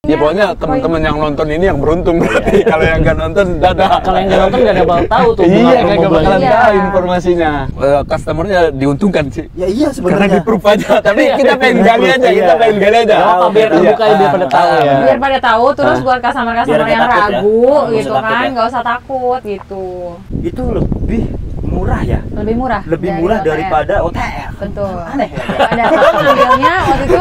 Ya pokoknya teman-teman yang nonton ini yang beruntung berarti. Kalau yang nggak nonton dadah. Kalau yang nggak nonton nggak ada bakal tahu tuh. Iya, nggak bakalan tahu informasinya. Customernya diuntungkan sih. Ya iya Karena sebenarnya. di proof aja. Tapi kita pengen gali aja, kita pengen gali aja. Oh, biar terbuka biar pada tahu ya. Biar pada tahu, terus buat customer Biar yang nggak takut ya. ragu Nggak gitu usah takut kan, ya. nggak usah takut gitu. Itu lebih murah ya. Lebih murah. Lebih dari murah OTR. daripada OTR. Betul. Aneh ya. Pada saat ngambilnya waktu itu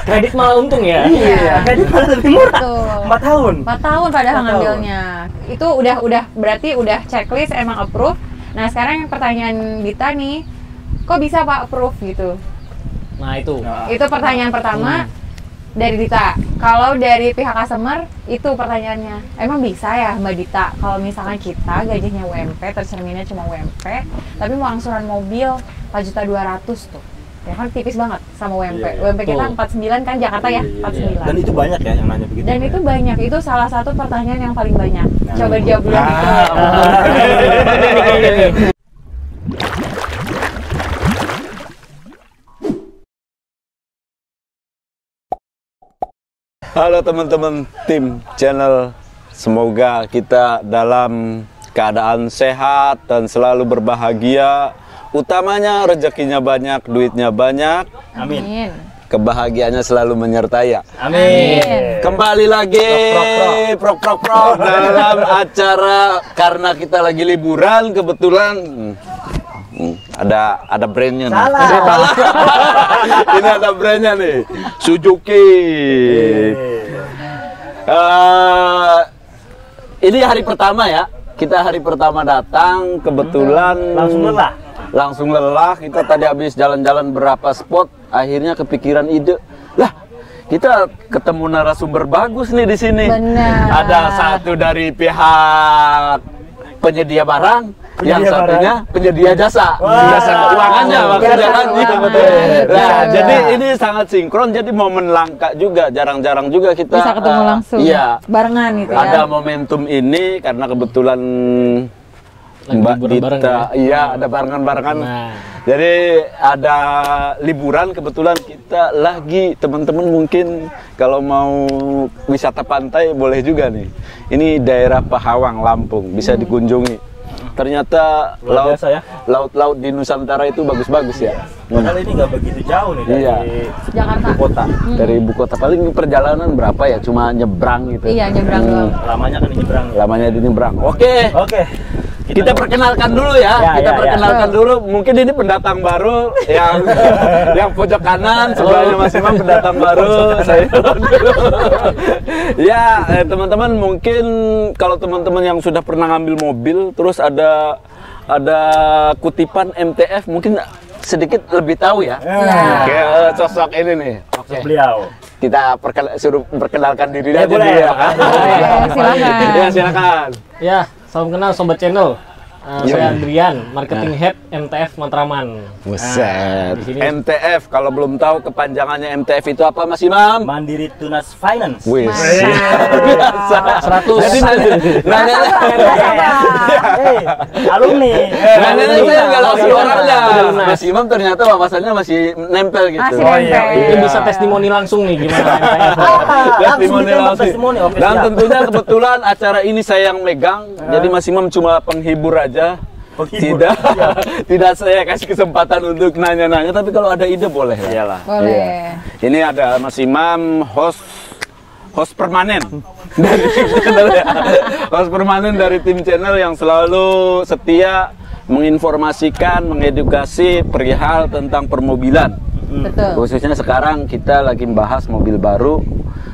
Kredit malah untung ya. Iya. Kredit malah lebih murah. Betul. 4 tahun. 4 tahun padahal 4 tahun. ngambilnya. Itu udah berarti udah checklist emang approve. Nah, sekarang yang pertanyaan Dita nih, kok bisa Pak approve gitu? Nah itu. Itu pertanyaan pertama dari Dita. Kalau dari pihak customer, itu pertanyaannya, emang bisa ya Mbak Dita kalau misalkan kita gajinya UMP, tercerminnya cuma UMP, tapi mau angsuran mobil 4.200.000 tuh. Ya kan tipis banget sama UMP. Iya, iya. UMP kita Betul. 49 kan, Jakarta ya, Iya. 49. Dan itu banyak ya yang nanya begitu. Dan itu banyak, itu salah satu pertanyaan yang paling banyak. Coba dijawab dulu gitu. Halo teman-teman tim channel, semoga kita dalam keadaan sehat dan selalu berbahagia. Utamanya rezekinya banyak, duitnya banyak, Amin. kebahagiaannya selalu menyertai ya. Amin. Kembali lagi prok dalam acara karena kita lagi liburan kebetulan ada brandnya nih. Salah. Ini ada brandnya nih, Suzuki. Ini hari pertama ya. Kita hari pertama datang, kebetulan langsung lelah. Kita tadi habis jalan-jalan berapa spot, akhirnya kepikiran ide. Lah, kita ketemu narasumber bagus nih di sini. Benar. Ada satu dari pihak penyedia barang, yang satunya penyedia jasa. Jasa keuangannya maksudnya kan gitu. Nah, jadi ini sangat sinkron, jadi momen langka juga, jarang-jarang juga kita Bisa ketemu langsung. Iya. Barengan gitu ya. Ada momentum ini karena kebetulan Lagi Mbak liburan bareng Dita, ya? iya ada barengan-barengan. Nah. Jadi ada liburan kebetulan kita lagi teman-teman mungkin kalau mau wisata pantai boleh juga nih. Ini daerah Pahawang, Lampung, bisa dikunjungi. Ternyata Luar biasa ya. laut-laut di Nusantara itu bagus-bagus ya. Padahal ini nggak begitu jauh nih dari Iya. Jakarta. ibu kota. Dari ibu kota paling perjalanan berapa ya? Cuma nyebrang gitu. Iya, nyebrang doang. Lamanya kan ini nyebrang. Lamanya di nyebrang. Oke. Oke. Kita perkenalkan dulu ya. Ya, Kita ya, perkenalkan dulu. Mungkin ini pendatang baru yang pojok kanan sebelahnya Mas Imam pendatang baru. Saya dulu. Ya, teman-teman mungkin kalau teman-teman yang sudah pernah ngambil mobil terus ada kutipan MTF mungkin sedikit lebih tahu ya. Oke, sosok ini nih. Oke. Beliau. Kita suruh perkenalkan diri Ya, aja boleh. dulu ya. Silakan. Ya, silakan. Ya, salam kenal sobat channel. Iya. Saya Adrian, marketing head MTF Matraman. Buset. di sini. MTF kalau belum tahu kepanjangannya MTF itu apa Mas Imam? Mandiri Tunas Finance. Wih. Biasa. 100. Jadi nanya Alumni. nanya saya nggak langsung orangnya. Lunas. Mas Imam ternyata wawasannya masih nempel gitu. Masih Oh, iya. nempel. Itu bisa testimoni langsung nih gimana MTF. Langsung ditembak testimoni. Oke, Dan siap. tentunya kebetulan acara ini saya yang megang. Jadi Mas Imam cuma penghibur aja. Penghibur. Tidak saya kasih kesempatan untuk nanya-nanya, tapi kalau ada ide boleh ya. Iyalah. Boleh. Iya. Ini ada Mas Imam, host permanen dari tim channel ya. Host permanen dari tim channel yang selalu setia menginformasikan, mengedukasi perihal tentang permobilan. Betul. Khususnya sekarang kita lagi membahas mobil baru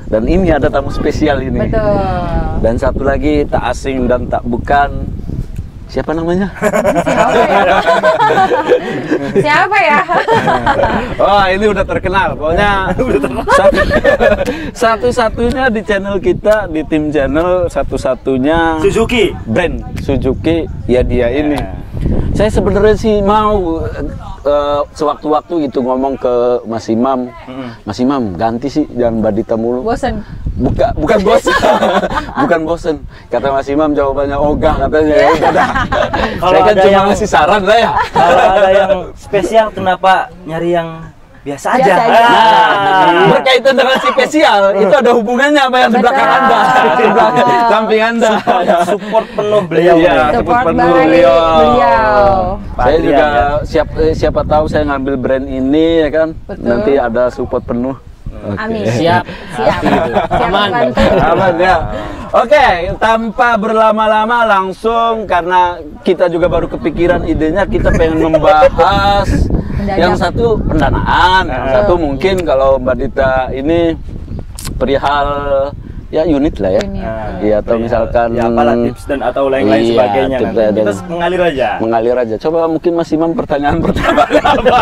dan ini ada tamu spesial ini. Betul. Dan satu lagi tak asing dan tak bukan. Siapa namanya? Siapa ya? Oh, ini udah terkenal. Pokoknya satu-satunya di channel kita, di tim channel, satu-satunya Suzuki. brand Suzuki, ya dia ini. Saya sebenarnya sih mau sewaktu-waktu gitu ngomong ke Mas Imam, Mas Imam ganti sih jangan Mbak Dita mulu. Bosen. Bukan bosen, bukan bosen. Kata Mas Imam jawabannya ogah katanya. Ya udah dah. Kalau Saya kan ada cuma yang- ngasih saran lah ya. Kalau ada yang spesial kenapa nyari yang biasa aja. Biasa aja. Nah, berkaitan dengan spesial, itu ada hubungannya apa yang di belakang Betul. Anda, di belakang samping Anda. Support penuh beliau. Iya. Support penuh by beliau. beliau. Saya Adrian, juga ya. siapa tahu saya ngambil brand ini ya kan, Betul. nanti ada support penuh. Oke. Amin. Siap. Siap. Siap Aman. membantu. Aman ya. Oke, tanpa berlama-lama langsung karena kita juga baru kepikiran idenya, kita pengen membahas Mendadak. yang satu pendanaan, yang satu mungkin kalau Mbak Dita ini perihal ya unit lah ya. Unit. Iya, atau misalkan ya apalah tips dan atau lain-lain Iya, sebagainya tips kan. dan- Kita mengalir aja. mengalir aja. Coba mungkin Mas Imam pertanyaan pertama apa?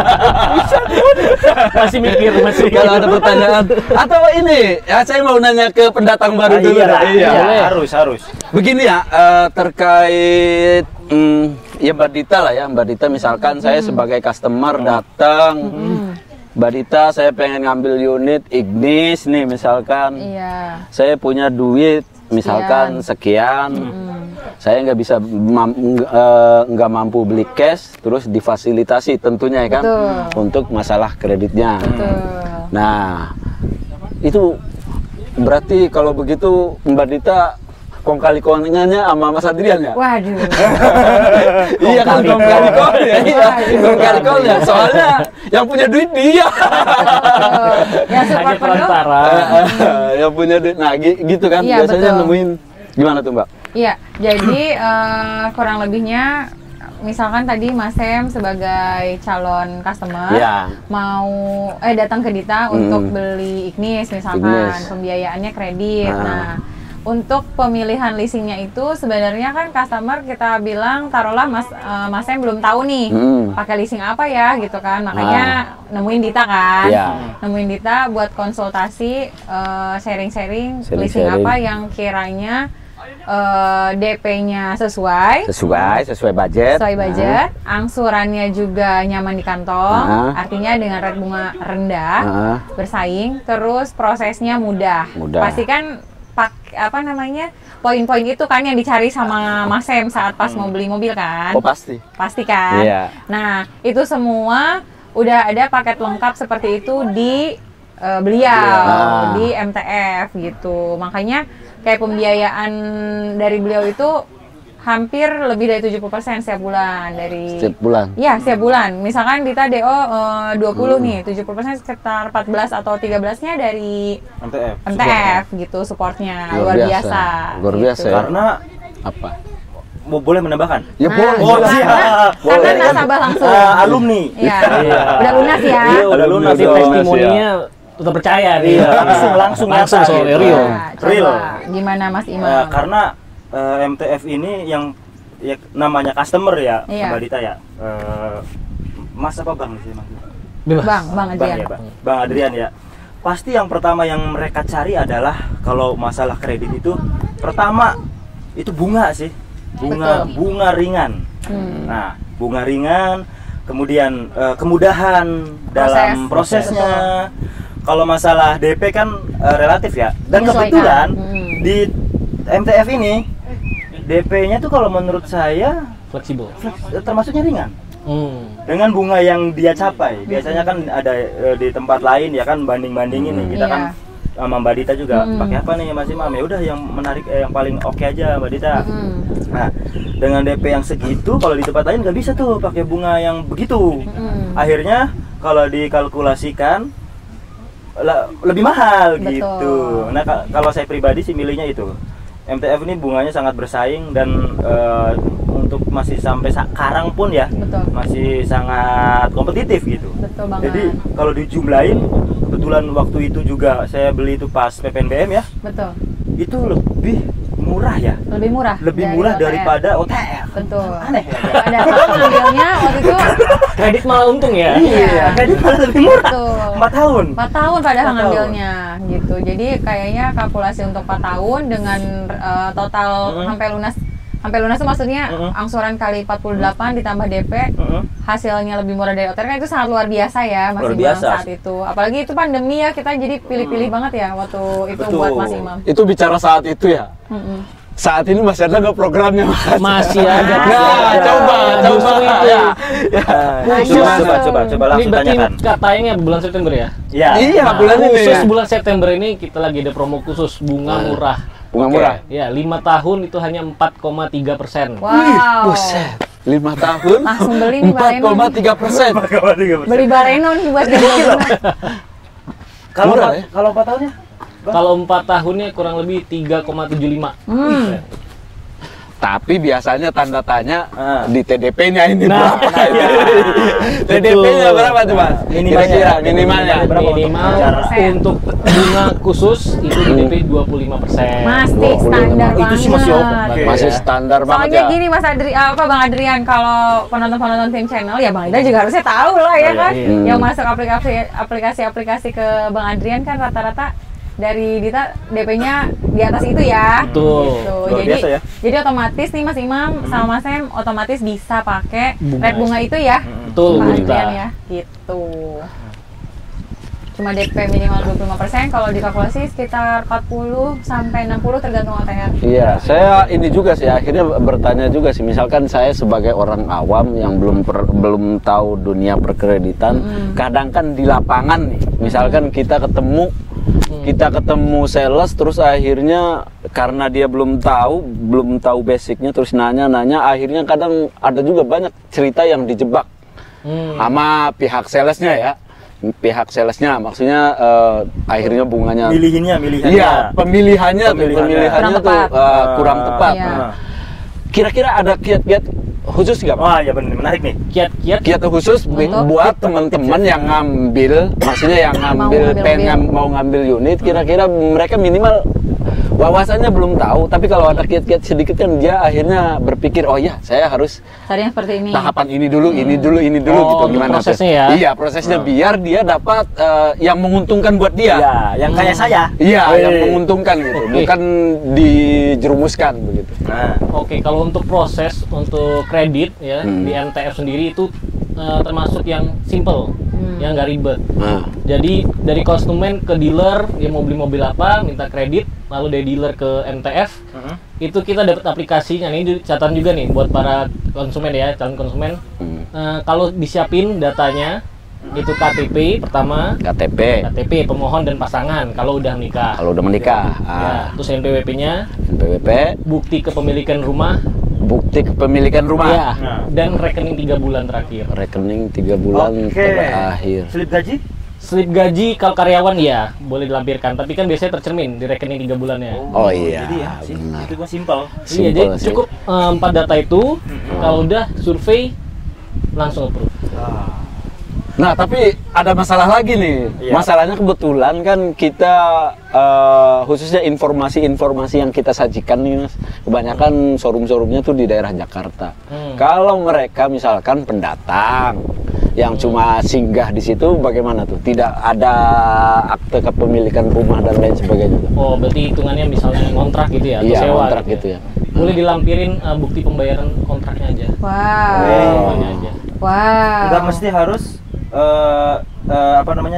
Masih mikir, masih. Kalau ada pertanyaan atau ini ya saya mau nanya ke pendatang baru dulu. Iya, Iya. harus. Begini ya, terkait ya Mbak Dita lah ya, Mbak Dita misalkan saya sebagai customer datang, Mbak Dita saya pengen ngambil unit Ignis nih misalkan, Iya. saya punya duit misalkan sekian, saya nggak bisa nggak mampu beli cash, terus difasilitasi tentunya ya kan, Betul. untuk masalah kreditnya. Betul. Nah, itu berarti kalau begitu Mbak Dita kong kali kongannya sama Mas Adrian ya? Waduh. Iya kan kong kali kong ya, iya kong kali kong ya. Soalnya yang punya duit dia. Ya support Hanya penuh. perantara. Yang punya duit, nah gitu kan Iya, biasanya betul. nemuin gimana tuh Mbak? Iya, jadi kurang lebihnya misalkan tadi Mas Sem sebagai calon customer Iya. mau datang ke Dita untuk beli Ignis misalkan, Ignis. pembiayaannya kredit. Nah. Nah, untuk pemilihan leasingnya itu sebenarnya kan customer kita bilang taruhlah Mas Sem belum tahu nih pakai leasing apa ya gitu kan, makanya nemuin Dita kan, Iya. nemuin Dita buat konsultasi sharing-sharing leasing Sharing-sharing. apa yang kiranya DP-nya sesuai Sesuai budget. angsurannya juga nyaman di kantong, artinya dengan rate bunga rendah, bersaing, terus prosesnya mudah. Mudah. Pastikan poin-poin itu kan yang dicari sama Mas Sem saat pas mau beli mobil kan? Oh pasti. Pasti kan? Iya. Nah, itu semua udah ada paket lengkap seperti itu di beliau, di MTF gitu. Makanya kayak pembiayaan dari beliau itu hampir lebih dari 70% setiap bulan dari Setiap bulan. Iya, setiap bulan. Misalkan Dita DO 20 nih, 70% sekitar 14 atau 13-nya dari MTF gitu supportnya. Luar biasa. Luar biasa ya. Karena Apa? boleh menambahkan. Ya boleh. Oh, jelas. siap. Karena Boleh. nasabah langsung. Alumni. Iya. Iya. Udah lunas ya. Iya, udah lunas. Nanti Lunas, testimoninya tetap percaya nih. Iya, langsung langsung nyata soal gitu. real. Nah, coba Real. gimana Mas Imam? Karena MTF ini yang ya, namanya customer ya, Iya. Mbak Dita ya. Mas apa Bang sih Mas? Bebas. Bang Bang Adrian. ya, Bang Adrian ya. Pasti yang pertama yang mereka cari adalah kalau masalah kredit itu pertama itu bunga sih. Bunga ringan. Nah, bunga ringan, kemudian kemudahan dalam prosesnya. Kalau masalah DP kan relatif ya. Dan Menyesuaikan. kebetulan di MTF ini DP-nya tuh kalau menurut saya Fleksibel. termasuknya ringan. Dengan Dengan bunga yang dia capai. Biasanya kan ada di tempat lain ya kan banding-bandingin nih. Kita Iya. kan sama Mbak Dita juga pakai apa nih Mas Imam? Ya udah yang menarik yang paling oke aja Mbak Dita. Nah, dengan DP yang segitu kalau di tempat lain nggak bisa tuh pakai bunga yang begitu. Akhirnya kalau dikalkulasikan lebih mahal Betul. gitu. Nah, kalau saya pribadi sih milihnya itu. MTF ini bunganya sangat bersaing dan untuk masih sampai sekarang pun ya Betul. masih sangat kompetitif gitu. Betul banget. Jadi kalau dijumlahin, kebetulan waktu itu juga saya beli itu pas PPNBM ya, Betul. itu lebih murah ya, Lebih murah. lebih dari murah OTR. daripada OTR. Betul. Aneh ya. Padahal ngambilnya waktu itu Kredit malah untung ya. Iya. Kredit malah lebih murah. Betul. 4 tahun. 4 tahun padahal 4 tahun. ngambilnya gitu. Jadi kayaknya kalkulasi untuk 4 tahun dengan total sampai lunas itu maksudnya angsuran kali 48 ditambah DP hasilnya lebih murah dari OTR kan itu sangat luar biasa ya Mas Luar Imam biasa. saat itu. Apalagi itu pandemi ya, kita jadi pilih-pilih banget ya waktu itu Betul. buat Mas Imam. Itu bicara saat itu ya. saat ini masih ada nggak programnya Mas? Masih ada. Nah, coba Justru itu. ya. Coba Ini langsung berarti tanyakan. katanya bulan September ya? Iya. Iya, bulan ini Khusus ya. bulan September ini kita lagi ada promo khusus bunga murah. Bunga murah. Ya, 5 tahun itu hanya 4,3%. Wow. Buset, 5 tahun Langsung beli nih Bareno. 4,3%. Beli Bareno nih buat ganti. Kalau Murah, ya? kalau 4 tahunnya? Kalau 4 tahunnya kurang lebih 3,75. Tapi biasanya tanda tanya Ah. di TDP-nya ini Nah, berapa? iya. TDP-nya Betul. berapa tuh Mas? Minimalnya. Kira-kira minimalnya. Berapa untuk Minimal bicara? untuk bunga khusus itu DP 25%. Masih 25. standar Itu banget. sih masih oke. Masih standar banget Soalnya ya. gini Mas Bang Adrian, kalau penonton Tim Channel ya Bang Ida juga harusnya tahu lah ya Oh, kan. iya. Yang masuk aplikasi-aplikasi ke Bang Adrian kan rata-rata dari Dita DP-nya di atas itu ya. Betul. Gitu. Luar biasa ya. Jadi otomatis nih Mas Imam sama Mas Em otomatis bisa pakai Bunga. rate bunga itu ya. Betul, Bang Bu Dita. Adrian ya. Gitu. Cuma DP minimal 25%, kalau dikalkulasi sekitar 40 sampai 60 tergantung OTR. Iya, saya ini juga sih akhirnya bertanya juga sih. Misalkan saya sebagai orang awam yang belum tahu dunia perkreditan, kadang kan di lapangan nih, misalkan kita ketemu sales terus akhirnya karena dia belum tahu basicnya terus nanya akhirnya kadang ada juga banyak cerita yang dijebak sama pihak salesnya ya. Pihak salesnya maksudnya akhirnya bunganya Milihinnya. iya pemilihannya Kurang tuh tepat. kurang tepat. Iya. Nah, kira-kira ada kiat-kiat khusus nggak Pak? Wah, ya benar, menarik nih. Kiat-kiat Kiat khusus buat teman-teman yang ngambil, maksudnya yang mau ngambil unit, kira-kira mereka minimal wawasannya belum tahu, tapi kalau ada kiat-kiat sedikit kan dia akhirnya berpikir, oh ya saya harus Tadinya seperti ini. tahapan ini dulu gitu, Oh, gimana prosesnya tuh? ya? Iya, prosesnya biar dia dapat yang menguntungkan buat dia. Ya, yang kayak saya. Iya, yang menguntungkan gitu, bukan dijerumuskan begitu. Nah, Oke, kalau untuk proses untuk kredit ya di NTF sendiri itu termasuk yang simple, yang nggak ribet. Nah, Jadi dari konsumen ke dealer, dia mau beli mobil apa, minta kredit, lalu dari dealer ke NTF, itu kita dapat aplikasinya. Ini catatan juga nih buat para konsumen ya, calon konsumen. Kalau disiapin datanya, itu KTP pertama, KTP pemohon dan pasangan kalau udah menikah. kalau udah menikah, Ya, terus NPWP-nya, NPWP, bukti kepemilikan rumah, bukti kepemilikan rumah, ya, dan rekening 3 bulan terakhir. rekening 3 bulan oke. terakhir. Slip gaji? Slip gaji kalau karyawan ya boleh dilampirkan, tapi kan biasanya tercermin di rekening 3 bulannya. Oh iya, Jadi ya, benar. itu mah simpel. Iya, Simple jadi sih. cukup 4 data itu, kalau udah survei langsung approve. Nah, tapi ada masalah lagi nih. Iya. Masalahnya kebetulan kan kita khususnya informasi-informasi yang kita sajikan nih, Mas. Kebanyakan showroom-showroomnya tuh di daerah Jakarta. Kalau mereka misalkan pendatang yang cuma singgah di situ, bagaimana tuh? Tidak ada akte kepemilikan rumah dan lain sebagainya tuh. Oh, berarti hitungannya misalnya kontrak gitu ya, atau Iya, sewa kontrak gitu ya. Boleh dilampirin bukti pembayaran kontraknya aja. Wow. Semuanya aja. Wow. Nggak mesti harus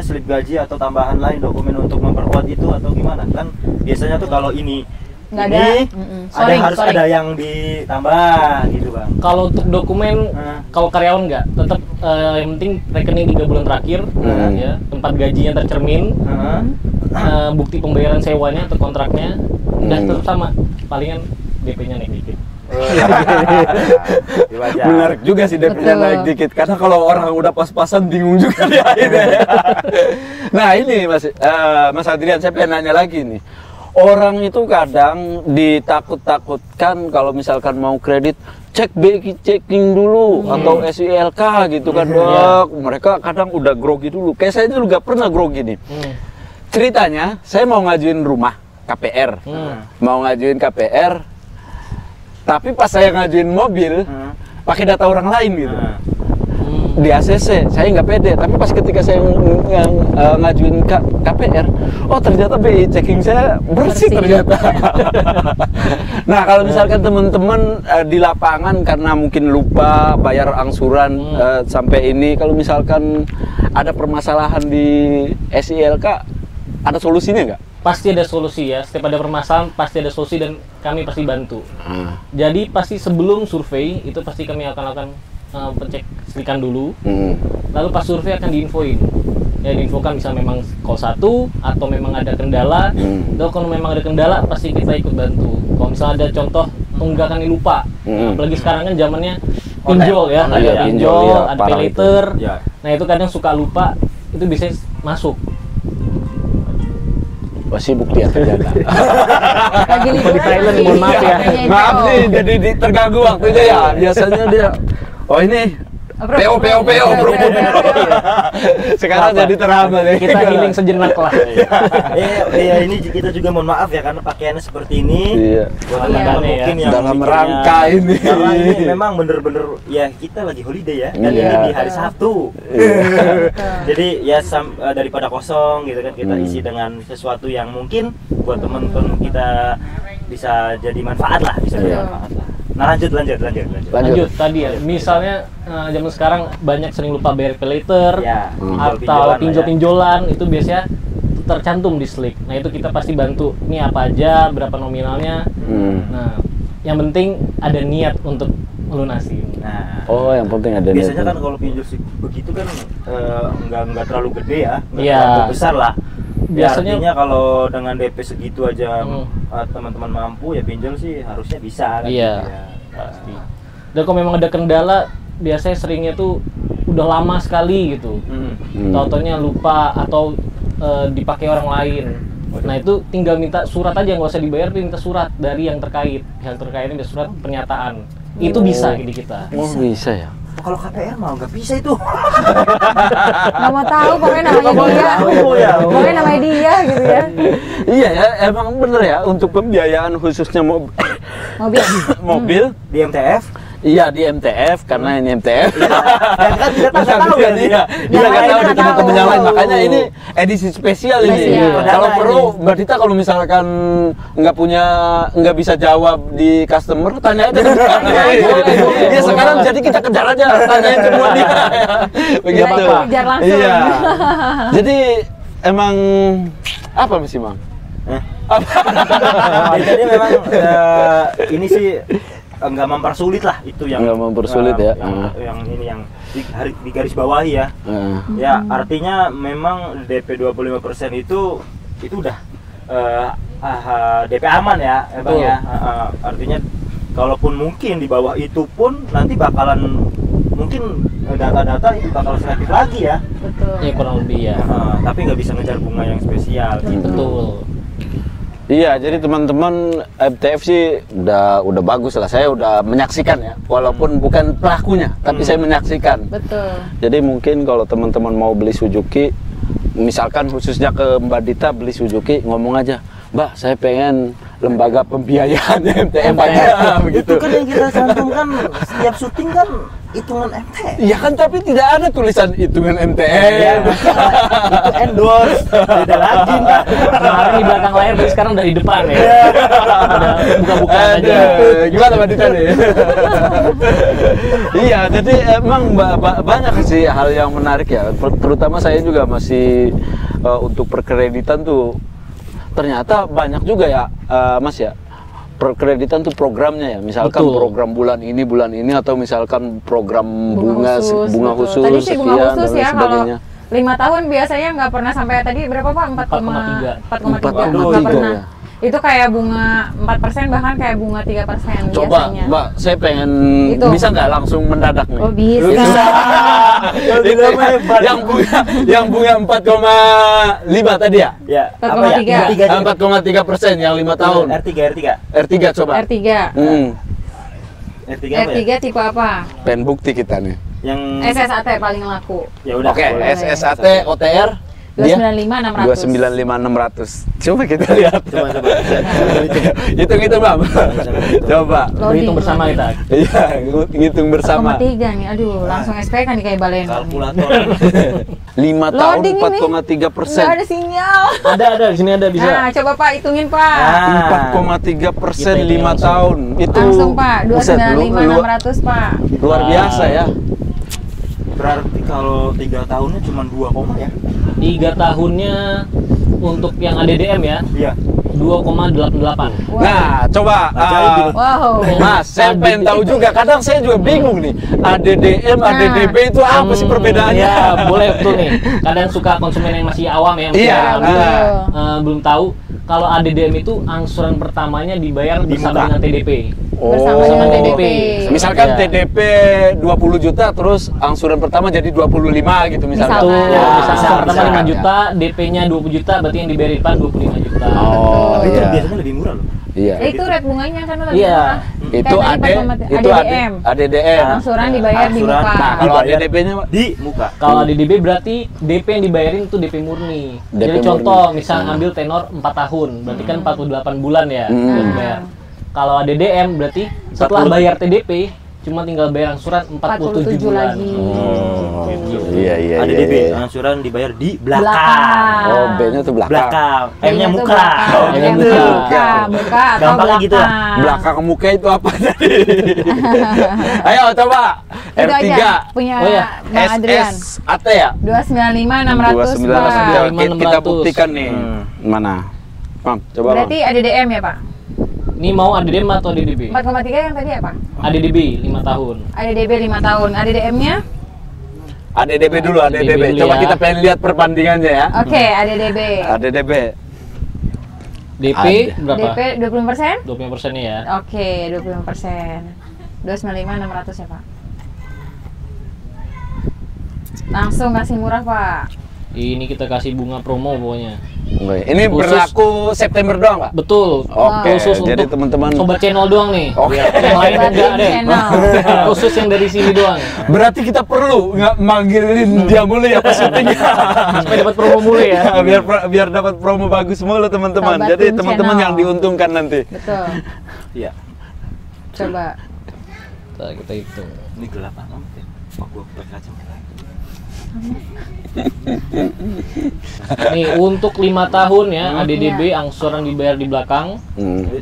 slip gaji atau tambahan lain dokumen untuk memperkuat itu atau gimana kan biasanya tuh kalau ini Nggak ada. harus ada yang ditambah gitu Bang. Kalau untuk dokumen, kalau karyawan nggak, tetap yang penting rekening 3 bulan terakhir, ya, tempat gajinya tercermin, bukti pembayaran sewanya atau kontraknya, udah tetap sama, palingan DP-nya naik dikit. Menarik juga sih DP-nya naik dikit, karena kalau orang udah pas-pasan bingung juga dia akhirnya. Nah ini Mas Adrian, saya pengen nanya lagi nih. Orang itu kadang ditakut-takutkan kalau misalkan mau kredit, checking dulu atau SILK gitu kan dok. Mereka kadang udah grogi dulu. Kayak saya juga pernah grogi nih. Ceritanya, saya mau ngajuin rumah KPR, tapi pas saya ngajuin mobil, pakai data orang lain gitu. Di ACC, saya nggak pede, tapi pas ketika saya ngajuin KPR, oh ternyata BI checking saya bersih ternyata. Nah kalau misalkan teman-teman di lapangan karena mungkin lupa bayar angsuran sampai ini, kalau misalkan ada permasalahan di SILK, ada solusinya nggak? pasti ada solusi ya. Setiap ada permasalahan pasti ada solusi dan kami pasti bantu. Jadi pasti sebelum survei itu pasti kami akan ceklikan dulu. Lalu pas survei akan diinfoin. Ya diinfokan bisa memang call 1 atau memang ada kendala. Dan kalau memang ada kendala pasti kita ikut bantu. Kalau misalnya ada contoh tunggakan yang lupa, apalagi sekarang kan zamannya pinjol ya, ada pinjol, ya, ada pay later. Ya. Nah itu kadang suka lupa, itu bisa masuk. Masih bukti ya terjaga. Lagi Lupa di Thailand, liburan mohon maaf ya. kayaknya Maaf itu. nih, jadi terganggu waktunya ya. Biasanya dia, oh ini PO bro. Sekarang jadi terhambat ya. Kita healing sejenak lah. Iya, ini kita juga mohon maaf ya karena pakaiannya seperti ini. Iya. Buat Iya. teman-teman Iya. mungkin yang Dalam mikirnya- rangka ini. Karena ini memang bener-bener ya kita lagi holiday ya. Dan Iya. ini di hari Sabtu. Jadi ya daripada kosong gitu kan kita isi dengan sesuatu yang mungkin buat teman-teman kita bisa jadi manfaat lah, bisa jadi Iya. manfaat lah. Nah lanjut. Lanjut tadi ya, misalnya zaman sekarang banyak sering lupa bayar pay later Ya, atau pinjol-pinjolan lah pinjol-pinjolan itu biasanya tercantum di Slick. Nah itu kita pasti bantu. Ini apa aja, berapa nominalnya. Nah yang penting ada niat untuk melunasi. Nah, Oh, yang penting ada biasanya niat. kan kalau pinjol begitu kan nggak terlalu gede ya, nggak Iya. terlalu besar lah. Biasanya- Artinya kalau dengan DP segitu aja Hmm. teman-teman mampu ya pinjol sih harusnya bisa kan. Iya, gitu ya. pasti. Dan kalau memang ada kendala, biasanya seringnya tuh udah lama sekali gitu. Tau-taunya lupa atau dipakai orang lain. Nah itu tinggal minta surat aja, nggak usah dibayar, minta surat dari yang terkait. Yang terkait ini surat pernyataan. Itu bisa di kita. Oh, bisa ya. Kalau KPR mah nggak bisa itu. Nggak mau tahu, pokoknya namanya Nggak mau dia. tahu ya. Pokoknya namanya dia gitu ya. Iya ya, emang bener ya untuk pembiayaan khususnya Mobil. mobil. Di MTF. Iya di MTF karena ini MTF. Dan kan kita nggak tahu ya Iya, kita Yang nggak lain tahu di nggak teman-teman tahu. yang lain. Makanya ini edisi spesial ini. Spesial. Kalau Dana perlu, ini. Mbak Dita kalau misalkan nggak bisa jawab di customer, tanya aja. Iya sekarang jadi kita kejar aja, tanyain semua dia. Begitu. Kita kejar langsung. Iya. Jadi emang apa sih Mang? Jadi memang ini sih nggak mempersulit lah itu yang Nggak mempersulit ya. yang ini yang di garis bawahi ya. Ya artinya memang DP 25% itu udah DP aman ya, Bang ya. Artinya kalaupun mungkin di bawah itu pun nanti bakalan mungkin data-data itu bakal selektif lagi ya. Betul. Ya kurang lebih ya. Tapi nggak bisa ngejar bunga yang spesial. Betul. Iya, jadi teman-teman MTF sih udah bagus lah. Saya udah menyaksikan ya, walaupun bukan pelakunya, tapi saya menyaksikan. Betul. Jadi mungkin kalau teman-teman mau beli Suzuki, misalkan khususnya ke Mbak Dita beli Suzuki, ngomong aja, Mbak, saya pengen lembaga pembiayaan MTF aja, begitu. Itu kan yang kita cantumkan setiap syuting kan hitungan MTF. Iya kan, tapi tidak ada tulisan hitungan MTF. Ya, itu endorse, beda lagi ntar. Kemarin di belakang layar, tapi sekarang udah di depan ya. Udah buka-buka aja. Aduh, gimana Mbak Dita nih? Iya, jadi emang banyak sih hal yang menarik ya. Terutama saya juga masih untuk perkreditan tuh ternyata banyak juga ya, Mas ya. Perkreditan tuh programnya ya, misalkan Betul. program bulan ini atau misalkan program bunga betul. khusus, Tadi sih bunga sekian, khusus dan lain ya, kalau sebagainya. 5 tahun biasanya nggak pernah sampai tadi berapa Pak? 4,3. 4,3 Nggak pernah. ya. Itu kayak bunga 4%, bahkan kayak bunga 3% Coba biasanya. Mbak, saya pengen Itu. bisa nggak langsung mendadak nih? Oh bisa. Itu yang bunga 4,5 tadi ya? Ya, 4,3. 4,3% yang 5 tahun. R3 R3 coba. R3. R3 apa R3 ya? tipe apa? Pen bukti kita nih. Yang SSAT paling laku. ya udah. Oke, boleh. SSAT OTR dia 295 600. 295 600. Coba kita lihat. Coba. Hitung-hitung, Bang. Coba. Berhitung bersama kita. Iya, ngitung bersama. 4,3 nih. Aduh, langsung SPK nih kayak balen. Kalkulator. 5 tahun Loading ini. 4,3%. Nggak ada sinyal. Ada di sini ada bisa. Nah, coba Pak hitungin Pak. 4,3% 5 tahun. Itu Langsung Pak, buset, 295 600 Pak. luar biasa ya. Berarti kalau 3 tahunnya cuma 2 koma ya? 3 tahunnya untuk yang ADDM ya, Iya. 2,88. Wah. Nah, coba Ajaib ini. Wow. Mas, saya pengen tahu juga. Kadang saya juga bingung nih. ADDM, ADDB itu apa sih perbedaannya? Ya, boleh betul nih. Kadang suka konsumen yang masih awam ya, masih Iya, awam, betul. belum tahu. Kalau ADDM itu angsuran pertamanya dibayar Di bersama muka. dengan TDP. Bersama dengan TDP. Misalkan Iya. TDP 20 juta terus angsuran pertama jadi 25 gitu misalkan. Betul, Ya, misalnya bisa, pertama 5 bisa. juta, DP-nya 20 juta, berarti yang dibayar depan 25 juta. Oh, Tapi itu iya. biasanya lebih murah loh. Iya. Itu rate bunganya kan lebih Iya. murah. Itu Kayak tadi itu ADDM. ADDM. Angsuran dibayar di Angsuran muka. Nah, kalau dibayar ADDP-nya di muka. Kalau ADDB berarti DP yang dibayarin itu DP murni. DP Jadi contoh, murni. misal ngambil tenor 4 tahun, berarti kan 48 bulan ya Hmm. buat bayar. Kalau ADDM berarti setelah 40. bayar TDP cuma tinggal bayar angsuran 47 bulan. lagi. Oh, Gitu. iya iya. ADDB, iya, iya. angsuran dibayar di belakang. Belakang. Oh, B-nya tuh belakang. Belakang. M-nya Kayaknya tuh muka. belakang. Oh, M-nya M-nya muka. muka. Muka atau Gampangnya gitu lah. belakang. Belakang muka itu apa tadi? Ayo coba Itu R3 aja punya Oh, iya. Bang Adrian. SSAT ya? 295 600 29 Pak. kita 600. buktikan nih. Hmm. Mana? Bang, coba Berarti ADDM ya Pak? Ini mau ADDM atau ADDB? 4,3 yang tadi ya Pak? ADDB 5 tahun. ADDB 5 tahun. ADDM-nya? Bang. ADDB dulu, ADDB. dulu Coba ya. kita pengen lihat perbandingannya ya. Oke, ADDB. ADDB. DP Ada. berapa? DP 20%? 20% ya. Oke, 25%. 295 600 ya Pak? Langsung kasih murah Pak. Ini kita kasih bunga promo pokoknya. Oke, ini Khusus- berlaku September doang, Pak? Betul. Oke, Khusus jadi untuk teman-teman sobat channel doang nih. Oke. Yang lain Sobat enggak deh. channel. Khusus yang dari sini doang. berarti kita perlu nggak manggilin dia mulu ya pas syuting. Supaya dapat promo mulu ya. biar dapat promo bagus mulu teman-teman. Sobat Jadi Tim teman-teman Channel. yang diuntungkan nanti. Betul. Iya. Coba. Nah, kita hitung. Ini gelap amat ya. Oh, gua pakai kaca. Nih untuk 5 tahun ya ADDB angsuran dibayar di belakang. Hmm. 5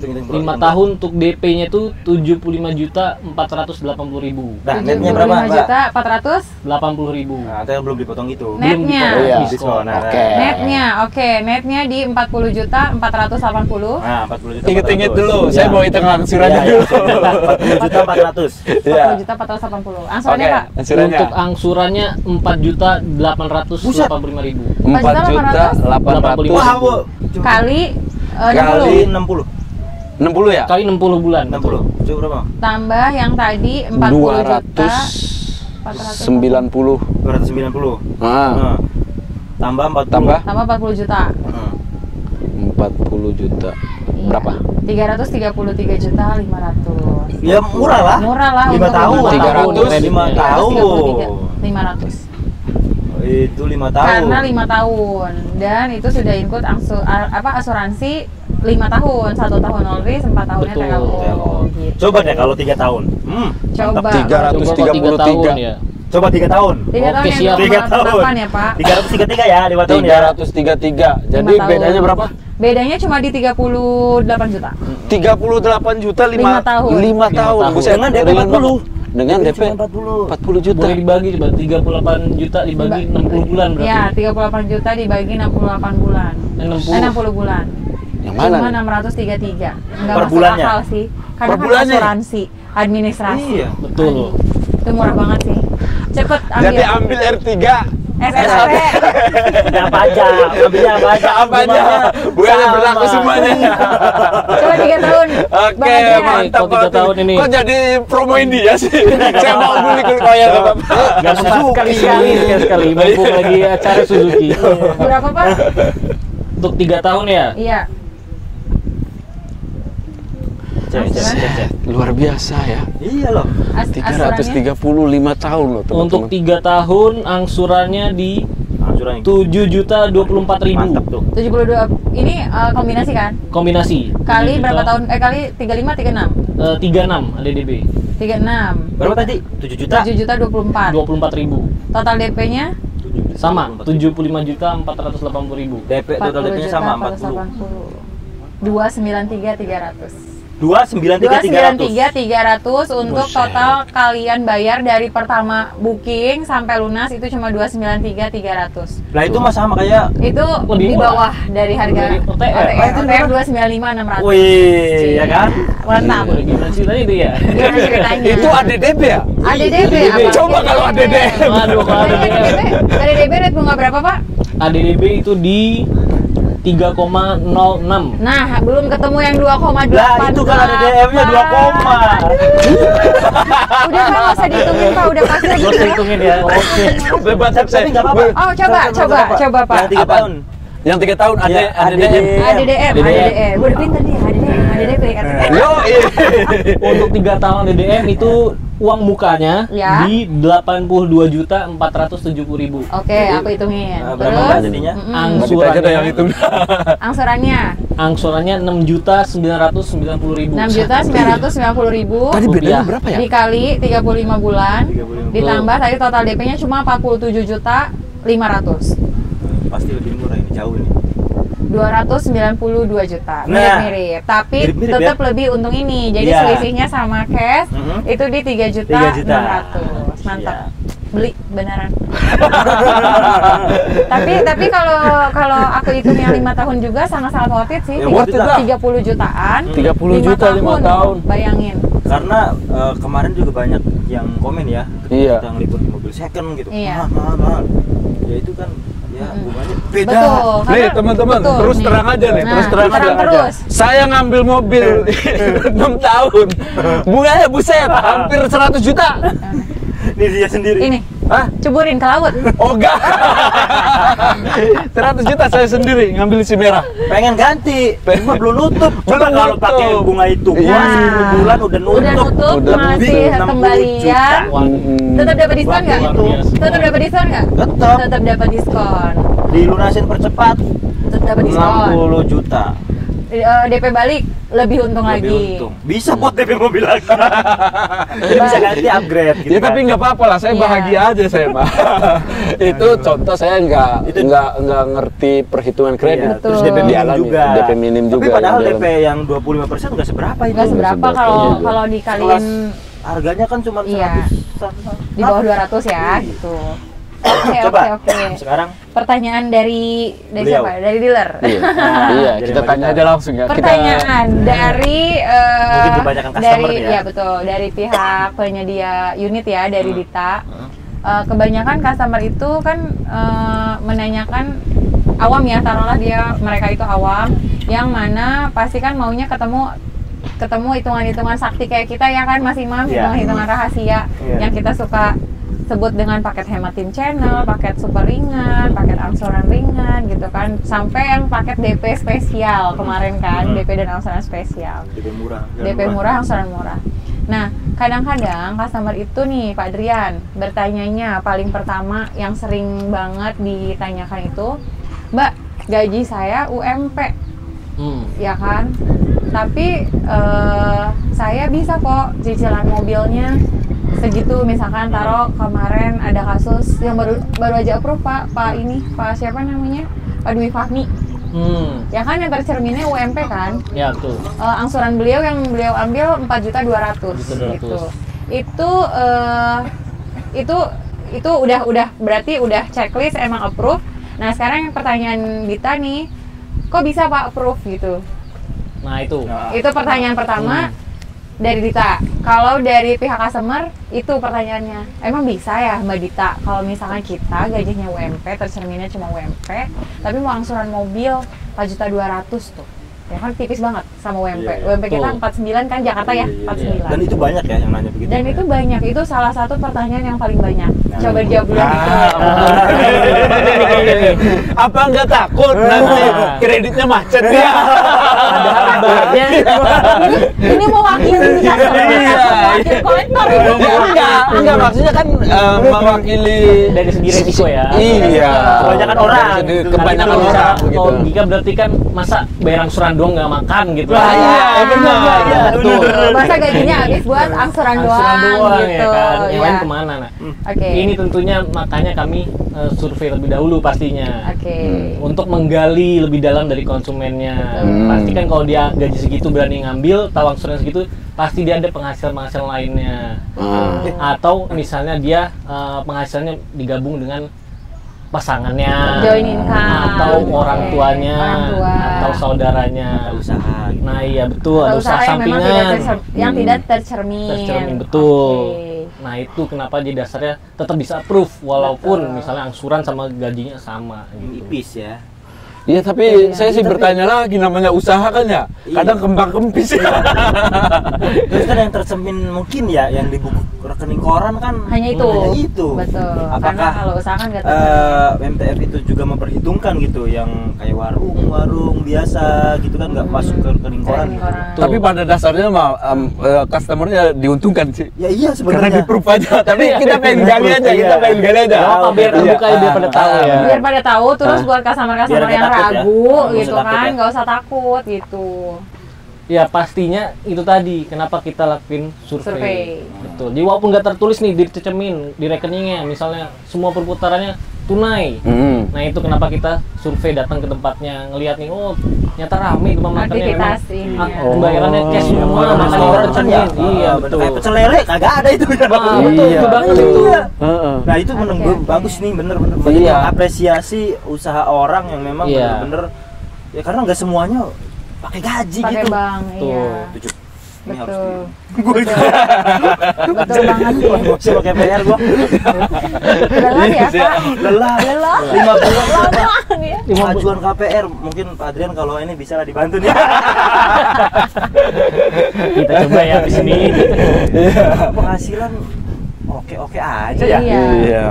tahun untuk DP-nya itu 75.480.000. Nah, netnya berapa, 75 Mbak? juta 400 80.000. Nah, itu yang belum dipotong itu. netnya. dipotong. Iya. Diskon. Nah, Oke. Netnya, oke, netnya di 40 juta 480. Nah, 40 juta. Ingat-ingat 400. dulu, Ya. saya mau hitung angsurannya Iya, dulu. iya. 40 juta 400. Iya. 40 juta 480. Angsurannya Oke, Pak? angsurannya Untuk angsurannya 4.885.000. 4 juta 800 Wah, Bu. Kali Kali 60. 60. 60 ya? Kali 60 bulan. 60. Coba berapa? Tambah yang tadi 40 juta 290. 290. Ah, Nah. Tambah 40. tambah tambah 40 juta. Hmm. 40 juta. Iya. Berapa? 333 juta 500. Ya murah lah. Murah lah 5 untuk tahun. 5 tahun. 5 tahun. 500. Itu 5 tahun. Karena 5 tahun dan itu sudah include asuransi 5 tahun, 1 tahun all risk, 4 tahunnya Betul. TLO. Gitu. Coba deh kalau 3 tahun. Coba. mantap. 333. tahun ya. Coba 3 tahun. 3 tahun Oke, yang siap. 3 tahun. 28 ya Pak. 333 ya, 5 tahun ya. 333. Jadi 5 tahun. bedanya berapa? Bedanya cuma di 38 juta. 38 juta 5 tahun. 5 tahun. tahun. Buset, Dengan DP ringan 40. banget. Dengan DP cuma 40. 40 juta. Boleh dibagi coba 38 juta dibagi 60 bulan berarti. Ya, 38 juta dibagi 68 bulan. 60 bulan. Yang mana Cuma nih? 633. Enggak Per masuk bulannya? akal sih. Karena Per kan bulannya? asuransi, administrasi. Iya. Betul. Itu murah banget sih. Cepet ambil. Jadi ambil R3. SSAT. Apa aja? Ambilnya apa aja? Apa aja? Bukannya Sama. berlaku semuanya. Coba 3 tahun. Oke, Bang Adrian. mantap Kok 3 banget. tahun ini? Kok jadi promoin dia sih? Saya mau beli koyak enggak apa-apa. Gak apa-apa sekali-sekali, sekali mumpung lagi acara Suzuki. Berapa Pak? Untuk 3 tahun ya. Iya. Cek. Luar biasa ya. Iya loh. Asuransinya 335 tahun loh, teman-teman. Untuk 3 tahun angsurannya di Angsuran 7.024.000. mantap tuh. 72. Ini kombinasi kan? Kombinasi. Kali 7 berapa juta, tahun? Kali 35 36. 36 ADDB. 36. Berapa tadi? 7 juta. 7 juta 24. 24.000. Total DP-nya Sama 75.480.000. DP total 40 DP-nya juta sama 40. 480. 293 300. 293.300 untuk Buset. total kalian bayar dari pertama booking sampai lunas itu cuma 293.300. Lah itu mah sama kayak Itu Lebih di murah. bawah dari harga Dari OTR. OTR 295.600. wih, ya kan? Mantap. Gimana ceritanya itu ya? Gimana ceritanya? Itu ADDB ya? ADDB apa? Coba kalau ADDB. Waduh, kalau ADDB. ADDB rate bunga berapa, Pak? ADDB itu di 3,06. Nah, belum ketemu yang 2,8. Lah itu kan ada DM-nya 2 koma. Udah Pak, nggak usah dihitungin Pak, udah pasti Gak usah hitungin ya. Oke. Bebas Tapi nggak apa-apa. Oh, coba Pak. Yang 3 Apa? tahun. Yang 3 tahun ada Ya, ADDM. ADDM. Udah pinter dia, ADDP. Yo, iya. Untuk 3 tahun DDM itu uang mukanya Ya. di 82.470.000. Oke, aku hitungin. Nah, berapa Mbak jadinya? Kita aja dah yang itu. Angsurannya Angsurannya 6.990.000. 6.990.000 Tadi bedanya Rupiah. berapa ya? dikali 35 bulan 35 ditambah tadi total DP-nya cuma 47.500.000. Pasti lebih murah ini, jauh ini. 292 juta. Nah, Mirip-mirip, tapi mirip-mirip tetap ya? lebih untung ini. Jadi Iya. selisihnya sama cash itu di 3 juta. 3.600.000. Mantap. Iya. Beli beneran. tapi kalau aku hitung yang 5 tahun juga sangat-sangat worth it sih. Ya, worth it lah. 30 jutaan. 30 juta 5 tahun. Bayangin. Karena kemarin juga banyak yang komen ya, ketika Iya. kita ngeliput di mobil second gitu. Iya. Mahal. Ya itu kan ya bunganya beda. Betul. Nih karena- teman-teman, betul, terus nih. terang aja nih, Nah, terus terang aja. terus. Saya ngambil mobil 6 tahun, bunganya buset, hampir 100 juta. Ini dia sendiri. Ini, Hah? ceburin ke laut. Oh enggak. 100 juta saya sendiri ngambil si merah. Pengen ganti, cuma belum nutup. Coba Belum kalau nutup. pakai bunga itu, Iya. wah 10 bulan udah nutup. Udah nutup, Udah masih 60 kembalian. juta. Tetap dapat diskon nggak? Wah, itu. Tetap dapat diskon nggak? Tetap. Tetap dapat diskon. Dilunasin percepat Tetap dapat diskon. 60 juta. DP balik lebih untung Lebih lagi. untung. Bisa buat DP mobil lagi. Jadi bisa ganti upgrade gitu. Ya tapi nggak apa-apa lah, saya Iya. bahagia aja saya mah. Itu contoh saya nggak ngerti perhitungan kredit. Iya, terus Betul. DP minim Dialami. juga. DP minim juga. Tapi padahal yang DP yang 25% nggak seberapa itu. Nggak seberapa seberapa kalau juga. kalau dikaliin Harganya kan cuma 100. Iya. di bawah 200 ya Iya. gitu. Oke, Coba oke. sekarang Pertanyaan dari Beliau. siapa? Dari dealer. Iya, Jadi kita Mbak tanya Dita. aja langsung ya. Pertanyaan dari Mungkin kebanyakan customer dari ya. betul, dari pihak penyedia unit ya, dari Dita. Kebanyakan customer itu kan menanyakan awam ya, taruhlah mereka itu awam yang mana pasti kan maunya ketemu hitungan-hitungan sakti kayak kita ya kan Mas Imam, Iya. hitungan-hitungan rahasia Iya. yang kita suka sebut dengan paket hemat tim channel, paket super ringan, paket angsuran ringan gitu kan, sampai yang paket DP spesial kemarin kan, DP dan angsuran spesial. DP murah. DP murah, angsuran murah. Nah, kadang-kadang customer itu nih Pak Adrian bertanyanya paling pertama yang sering banget ditanyakan itu, Mbak, gaji saya UMP, ya kan? Tapi saya bisa kok cicilan mobilnya segitu, misalkan taruh kemarin ada kasus yang baru aja approve Pak siapa namanya, Pak Dwi Fahmi, ya kan, yang tercerminnya UMP kan, Ya betul. angsuran beliau yang beliau ambil 4.200.000 gitu. Itu udah berarti udah checklist emang approve. Nah sekarang yang pertanyaan Dita nih, kok bisa Pak approve gitu? Nah itu. Itu pertanyaan pertama dari Dita. Kalau dari pihak customer itu pertanyaannya, emang bisa ya Mbak Dita kalau misalkan kita gajinya UMP, tercerminnya cuma UMP, tapi mau angsuran mobil 4.200.000 tuh, ya kan tipis banget sama UMP. Iya, iya. UMP kita Betul. 49 kan, Jakarta ya Iya. 49. Dan itu banyak ya yang nanya begitu. Dan itu banyak, itu salah satu pertanyaan yang paling banyak. Coba dijawab dulu gitu. Apa nggak takut nanti kreditnya macet ya? Padahal ibaratnya Ini mewakili customer, Iya. wakil kolektor ini. Enggak, maksudnya kan mewakili dari segi resiko ya. Iya. Kebanyakan orang. Kebanyakan Kalau orang secara gitu. logika berarti kan masa bayar angsuran doang nggak makan gitu. Wah, iya, benar. Iya, Betul. benar. Masa gajinya habis buat angsuran doang, Angsuran doang gitu. ya kan. Yang Iya. lain kemana nah? Oke. ini tentunya makanya kami survei lebih dahulu pastinya. Oke. Untuk menggali lebih dalam dari konsumennya. Pasti kan kalau dia gaji segitu berani ngambil, tahu angsuran segitu, pasti dia ada penghasilan lainnya. Atau misalnya dia penghasilannya digabung dengan pasangannya, Join income. atau orang tuanya, Orang tua. atau saudaranya. Usaha. Nah iya betul, ada usaha yang memang sampingan. yang tidak tercermin. Tercermin, betul. Oke. Nah itu kenapa jadi dasarnya tetap bisa approve walaupun misalnya angsuran sama gajinya sama gitu. Tipis ya. Iya tapi saya sih bertanya lagi, namanya usaha kan ya, kadang kembang kempis. Terus kan yang tercermin mungkin ya yang di buku rekening koran kan Hanya itu. Betul. Karena Apakah kalau usaha kan nggak tercermin. MTF itu juga memperhitungkan gitu yang kayak warung biasa gitu kan nggak masuk ke rekening koran Rekening gitu. koran. Tapi pada dasarnya mah customernya diuntungkan sih. Ya iya Karena sebenarnya. di-proof aja, tapi kita pengen gali aja, kita pengen gali aja. Apa biar terbuka ya, biar pada tahu ya. Biar pada tahu, terus buat customer-customer Biar nggak yang takut ya. ragu Nggak gitu usah takut kan, ya. nggak usah takut gitu. Ya pastinya itu tadi kenapa kita lakuin Survei. survei. Betul. Jadi walaupun nggak tertulis nih tercermin di rekeningnya, misalnya semua perputarannya tunai. Hmm. Nah itu kenapa kita survei, datang ke tempatnya, ngelihat nih, oh nyata rame rumah makannya, memang Aktivitas ini ya. pembayarannya cash semua, Orang makanya restoran kita tercermin. ya. Iya betul. Kayak pecel lele kagak ada itu ya. Betul, betul banget itu. Iya. Heeh. Nah itu Oke. bagus nih bener-bener Iya. apresiasi usaha orang yang memang Iya. bener-bener ya karena nggak semuanya pakai gaji Pakai gitu. bank, iya. Tujuh. Ini harus Betul. di Betul banget sih. Masih pakai PR gua. Lelah ya, Pak? Lelah. Lelah. 5 bulan Lama ya. ajuan KPR. Mungkin Pak Adrian kalau ini bisa lah dibantu nih. Kita coba ya di sini. Penghasilan oke aja ya. Iya. Iya.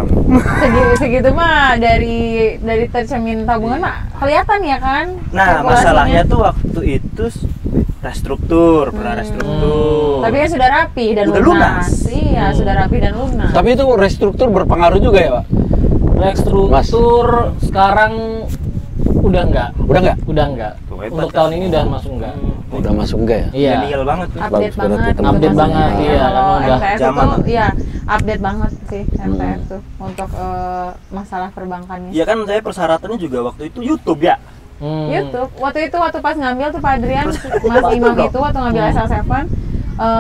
Segitu mah dari tercermin tabungan mah kelihatan ya kan? Nah, kalkulasinya. masalahnya tuh waktu itu restruktur, pernah restruktur. Tapi kan sudah rapi dan Udah lunas. Iya, sudah rapi dan lunas. Tapi itu restruktur berpengaruh juga ya, Pak? Restruktur sekarang udah enggak. Udah nggak? Udah enggak. Tuh, hebat Untuk kan? tahun ini udah masuk enggak. Udah masuk enggak ya? Iya. Milenial banget nih. update Bagus banget berarti, gitu update maksudnya. banget, iya, Kalau karena udah MTF zaman. itu iya update banget sih MTF tuh untuk masalah perbankannya. Iya kan saya persyaratannya juga waktu itu YouTube ya. YouTube. Waktu pas ngambil tuh Pak Adrian, Mas Imam itu waktu ngambil SL7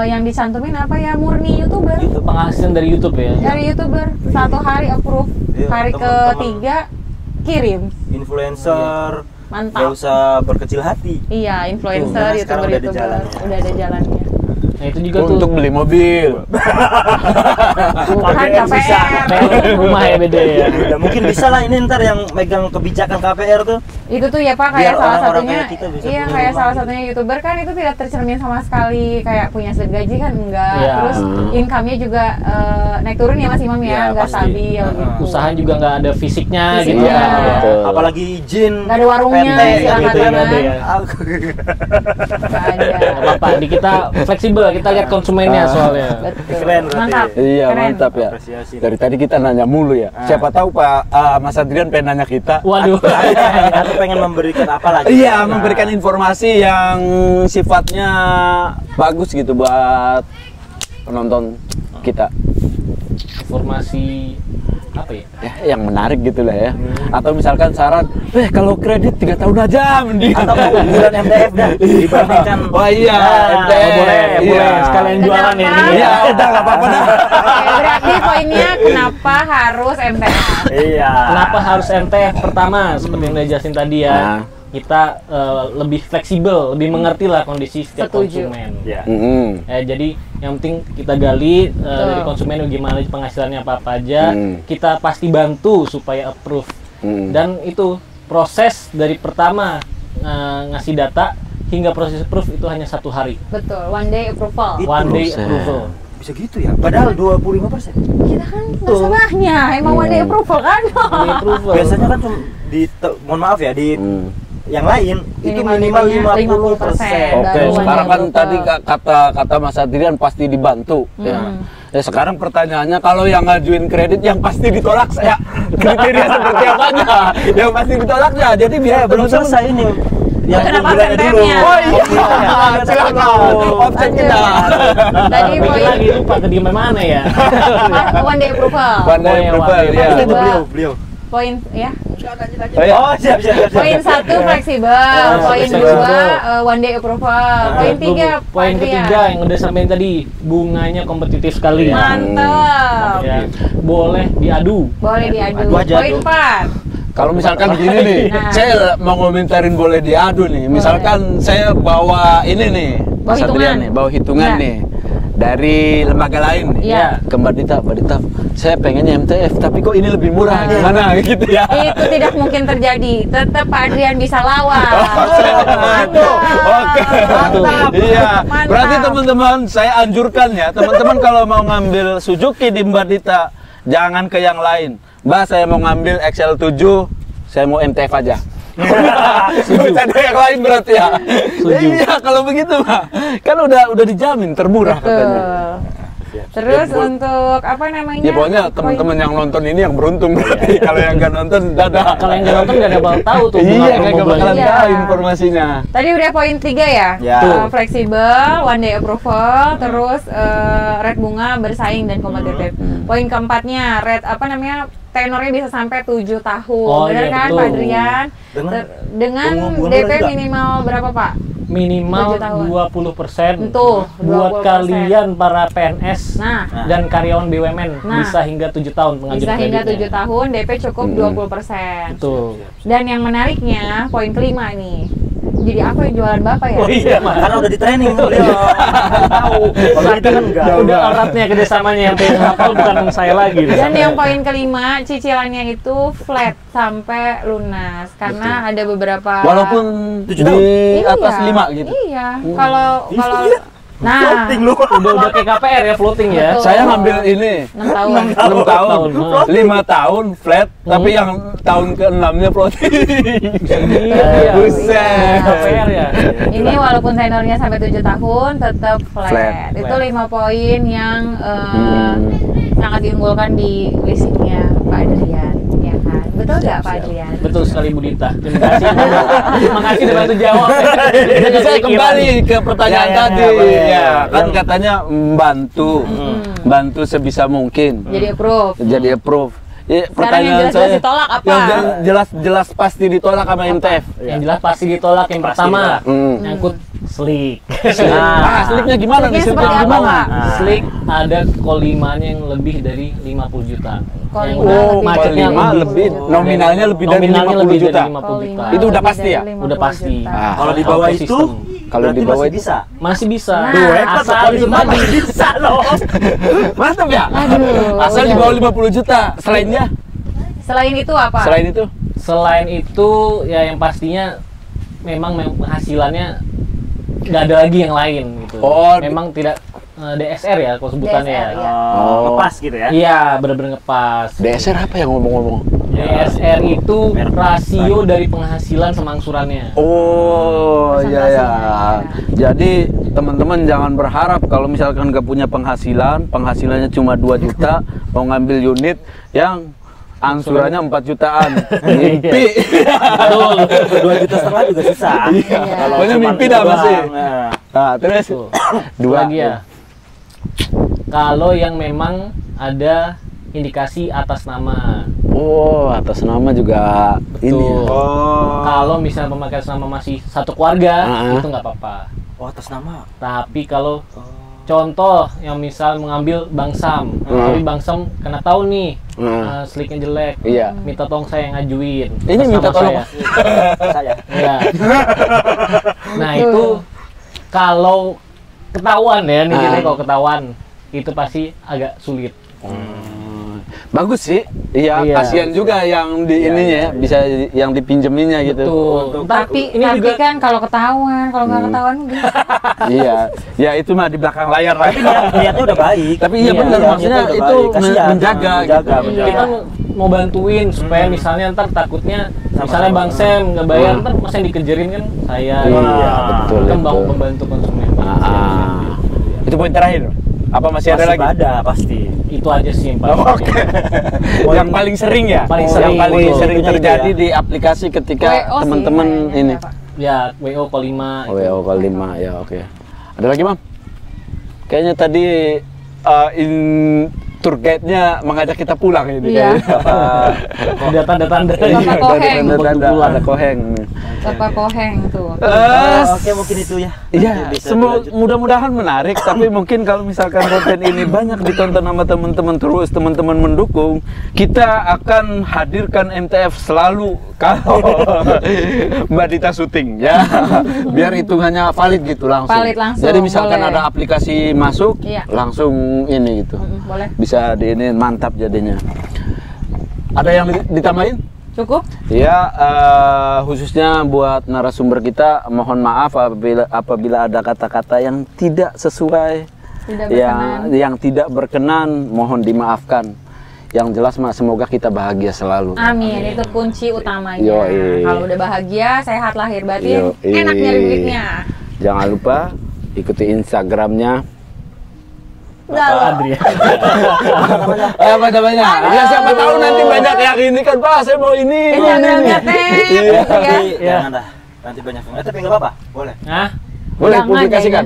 yang dicantumin apa ya, murni YouTuber. Penghasilan dari YouTube ya. Dari YouTuber, 1 hari approve, Iya, hari teman-teman. ketiga kirim. Influencer. Mantap. Gak usah berkecil hati. Iya, influencer, Tuh, karena sekarang udah ada YouTuber, jalannya. udah ada jalannya. Nah itu juga tuh Untuk beli mobil. Bukan KPR bisa. KPR. rumah ya beda ya. Ya, mungkin bisa lah ini ntar yang megang kebijakan KPR tuh. Itu tuh ya Pak, Biar kayak salah orang-orang satunya, kayak kita bisa iya punya kayak rumah salah gitu. satunya YouTuber kan itu tidak tercermin sama sekali, kayak punya gaji kan enggak, Iya. terus income-nya juga naik turun ya Mas Imam Iya, ya, enggak pasti. stabil gitu. Usaha juga nggak ada fisiknya gitu Fisiknya. ya. Iya. Betul. Apalagi izin. Nggak ada warungnya, PT, silakan gitu ya. kan. ya. Nggak ada. Nggak apa-apa, di kita fleksibel, kita lihat konsumennya soalnya. Betul. Keren berarti. Mantap. Iya, Keren. mantap ya. Apresiasi. Dari tadi kita nanya mulu ya. Siapa tahu Pak Mas Adrian pengen nanya kita. Waduh. Aku pengen memberikan apa lagi? Iya, memberikan informasi yang sifatnya bagus gitu buat penonton kita. Informasi apa ya? Ya, yang menarik gitu lah ya. Atau misalkan saran, kalau kredit 3 tahun aja mending. Atau bulan MTF dah dibandingkan. Wah iya, MTF. Oh, boleh, Iya. boleh. Sekalian jualan ya. Kenapa? Iya, udah nggak apa-apa dah. Oke, berarti poinnya kenapa harus MTF? Iya. Kenapa harus MTF? Pertama, seperti yang udah jelasin tadi ya, Nah. kita lebih fleksibel, lebih mengerti lah kondisi setiap Setuju. konsumen. Iya. Jadi yang penting kita gali dari konsumen gimana penghasilannya apa aja, kita pasti bantu supaya approve. Dan itu proses dari pertama ngasih data hingga proses approve itu hanya 1 hari, Betul, one day approval. Itu one day proses. approval. Bisa gitu ya. Padahal 25%. Kita kan masalahnya emang one day approval kan? One day approval. Biasanya kan cuma mohon maaf ya di yang lain itu Minimal minimal 50%. Oke, Baru sekarang kan one day tadi approval. kata Mas Adrian pasti dibantu. Ya, sekarang pertanyaannya kalau yang ngajuin kredit yang pasti ditolak saya kriteria seperti apanya? Yang pasti ditolaknya. Jadi biar Belum teman-teman- selesai ini. yang Kenapa keunggulannya dulu. FMTF-nya? Oh iya, silakan. Opsi kita. Tadi Mikir poin lagi lupa ke diem mana ya. one day approval. One day Oh, iya, approval, one day ya. Itu beliau. Poin ya. Oh, iya. Oh, siap. Poin 1 fleksibel, poin fleksibel. 2 one day approval, poin 3 Poin ketiga yang udah sampein tadi, bunganya kompetitif sekali. mantap. Ya, boleh diadu. Boleh diadu. Adu aja, Poin adu. 4. Kalau misalkan begini nih, Nah. saya mau ngomentarin boleh diadu nih. Misalkan saya bawa ini nih, Bawa Mas Adrian hitungan. nih, bawa hitungan Ya. nih dari lembaga lain nih. Iya. Ke Mbak Dita, saya pengennya MTF, tapi kok ini lebih murah, gimana gitu ya? Itu tidak mungkin terjadi. Tetap Pak Adrian bisa lawan. Oke, Mantap. iya. Mantap. Berarti teman-teman, saya anjurkan ya, teman-teman kalau mau ngambil Suzuki di Mbak Dita, jangan ke yang lain. Mbak, saya mau ngambil XL7, saya mau MTF aja. Bisa ada yang lain berarti ya. Iya, kalau begitu Mbak, kan udah dijamin termurah katanya. Betul. Terus untuk apa namanya? Ya pokoknya teman-teman yang nonton ini yang beruntung berarti. Kalau yang nggak nonton, dadah. Kalau yang nggak nonton nggak ada bakal tahu tuh. Iya, promo nggak bakalan bulannya. Iya. tahu informasinya. Tadi udah poin 3 ya? Ya. Fleksibel, one day approval, terus rate bunga bersaing dan kompetitif. Poin keempatnya, rate apa namanya? Tenornya bisa sampai 7 tahun. Oh, Benar iya, kan betul. Pak Adrian? Dengan bunga DP juga. minimal berapa Pak? Minimal 7 tahun. 20% Tuh, buat 20%. kalian para PNS Nah, dan karyawan BUMN Nah. bisa hingga 7 tahun pengajuan bisa hingga kreditnya. 7 tahun, DP cukup 20%. Betul. Dan yang menariknya, poin kelima nih. Jadi apa yang jualan Bapak ya? Oh iya, karena udah di training beliau. Tahu. Kalau itu kan enggak. Udah eratnya kerjasamanya yang pengen hafal bukan saya lagi. Dan yang poin kelima, cicilannya itu flat sampai lunas karena ada beberapa Walaupun 7 di tahun. atas 5 gitu. Iya. Kalau nah, Floating lu. Udah kayak KPR ya, floating ya. Betul. Saya ngambil ini 6 tahun. 6 tahun, tahun. 5 tahun flat, tapi yang tahun ke-6-nya floating. Iya. Buset. KPR ya. Ini walaupun seniornya sampai 7 tahun tetap flat. Flat. Itu 5 poin yang sangat diunggulkan di leasingnya Pak Adrian, ya kan? Betul nggak Pak Adrian? Betul sekali Bu Dita. Terima kasih. Terima kasih udah bantu jawab. Jadi saya kembali ke pertanyaan Ya, tadi. boleh. Ya, kan Yang- katanya bantu sebisa mungkin. Jadi approve. Jadi approve. Ya, Sekarang yang jelas-jelas ditolak apa? Yang jelas pasti ditolak sama MTF. Yang jelas pasti ditolak yang Pasti pertama. ditolak. Nyangkut slik. Sliknya gimana nih? Sliknya Sliknya seperti apa, gimana? Pak? Slik ada kolimannya yang lebih dari 50 juta. Kolima Yang udah lebih macetnya Kolima lebih, nominalnya lebih dari Nominalnya 50 lebih juta. dari 50 juta. Kolima Itu udah lebih pasti ya? dari 50 Udah pasti. juta. Ah. Kalau di bawah Auto itu, system. Kalau berarti di bawah masih itu- bisa. Masih bisa. Nah. Duh, hebat asal kalau itu lima tadi. masih bisa loh. Mantap ya? Aduh, Asal di udah. bawah 50 juta. Selainnya? Selain itu apa? Selain itu? Selain itu ya yang pastinya memang penghasilannya nggak ada lagi yang lain gitu. Oh, memang tidak DSR ya kalau sebutannya DSR, ya. ya. Oh. Ngepas gitu ya. Iya, bener-bener ngepas. DSR apa yang ngomong-ngomong? DSR itu rasio dari penghasilan sama angsurannya. Oh, iya ya. Presentasinya, Jadi teman-teman jangan berharap kalau misalkan nggak punya penghasilannya cuma 2 juta, mau ngambil unit yang angsurannya 4 jutaan. Mimpi. Betul. 2,5 juta juga susah. Iya. Kalau Pokoknya cuma mimpi itu dah doang, masih. nah. Nah, terus Tuh. dua Lagi ya. Kalau yang memang ada indikasi atas nama. Oh, atas nama juga ini. Ya. Oh. Kalau misalnya pemakaian atas nama masih satu keluarga, Ah. itu nggak apa-apa. Oh, atas nama. Tapi kalau contoh yang misal mengambil Bang Sam, tapi Bang Sam kena tahu nih sliknya jelek, Iya. minta tolong saya yang ngajuin. Ini atas minta nama tolong. saya. Saya. Iya. Nah itu kalau ketahuan ya nih kita kalau ketahuan itu pasti agak sulit. Bagus sih. Iya, Iya. kasihan juga yang di ininya ya, bisa yang dipinjeminnya gitu. Betul. Tapi ini tapi juga kan kalau ketahuan, kalau nggak ketahuan udah. Iya. Ya itu mah di belakang layar lah. Niatnya udah baik. Tapi iya Iya, benar niatnya maksudnya udah itu baik. Kasihan. menjaga Menjaga. gitu. kita mau bantuin supaya misalnya ntar takutnya misalnya Bang Sam nggak bayar ntar masa yang dikejarin kan saya. Iya, betul, Kan betul. membantu konsumen. Ah. Itu poin terakhir. Apa masih ada Masih lagi? ada pasti. Itu aja sih yang paling. Oke. Yang paling sering ya? Paling Yang sering. paling Betul. sering Itu terjadi ya. di aplikasi ketika WO sih teman-teman kayaknya, ini. Pak. Ya, WO call 5 Oh ya, call 5 ya, oke. Ada lagi, Mam? Kayaknya tadi tour guide-nya mengajak kita pulang ini. Iya. Ada tanda-tanda. Bapak Koheng. Ada Koheng. Bapak Koheng tuh. Oke, mungkin itu ya. Iya, mudah-mudahan menarik. Tapi mungkin kalau misalkan konten ini banyak ditonton sama teman-teman terus, teman-teman mendukung, kita akan hadirkan MTF selalu kalau Mbak Dita syuting ya. Biar hitungannya valid gitu langsung. Valid langsung, Jadi misalkan boleh. ada aplikasi masuk, Iya. langsung ini gitu. Boleh. Bisa di ini mantap jadinya. Ada yang ditambahin? Cukup? Ya, khususnya buat narasumber kita, mohon maaf apabila ada kata-kata yang tidak sesuai, Tidak berkenan. yang tidak berkenan, mohon dimaafkan. Yang jelas mah semoga kita bahagia selalu. Amin, itu kunci utamanya. Yoi. Kalau udah bahagia, sehat lahir batin, Yoi. enak nyari duitnya. Jangan lupa ikuti Instagramnya. Enggak loh. Adrian. Apa namanya? Ya siapa tahu nanti banyak yang ini kan, Pak, saya mau ini. Instagramnya teh. Iya. Tapi Iya. jangan dah. Nanti banyak. Tapi nggak apa-apa. Boleh. Hah? Boleh Jangan, publikasikan.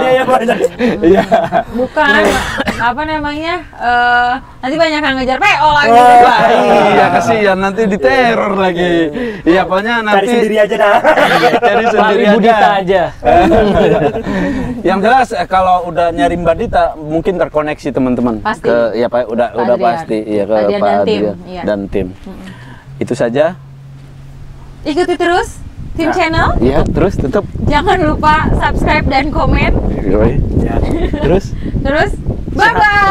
Dia yang banyak. Iya. Bukan, apa namanya? Nanti banyak yang ngejar PO lagi. Wah, iya kasihan nanti diteror lagi. Iya, pokoknya nanti Cari sendiri aja dah. Cari sendiri Ibu Dita aja. aja. Yang jelas kalau udah nyari Mbak Dita mungkin terkoneksi teman-teman. Pasti. Ya Pak, udah Adrian. pasti. Iya ke Adrian Pak dan tim, Adrian iya. dan tim. Itu saja. Ikuti terus tim Nah. channel. Iya, terus tetap. Jangan lupa subscribe dan komen. Ya. Terus. Terus, bye-bye.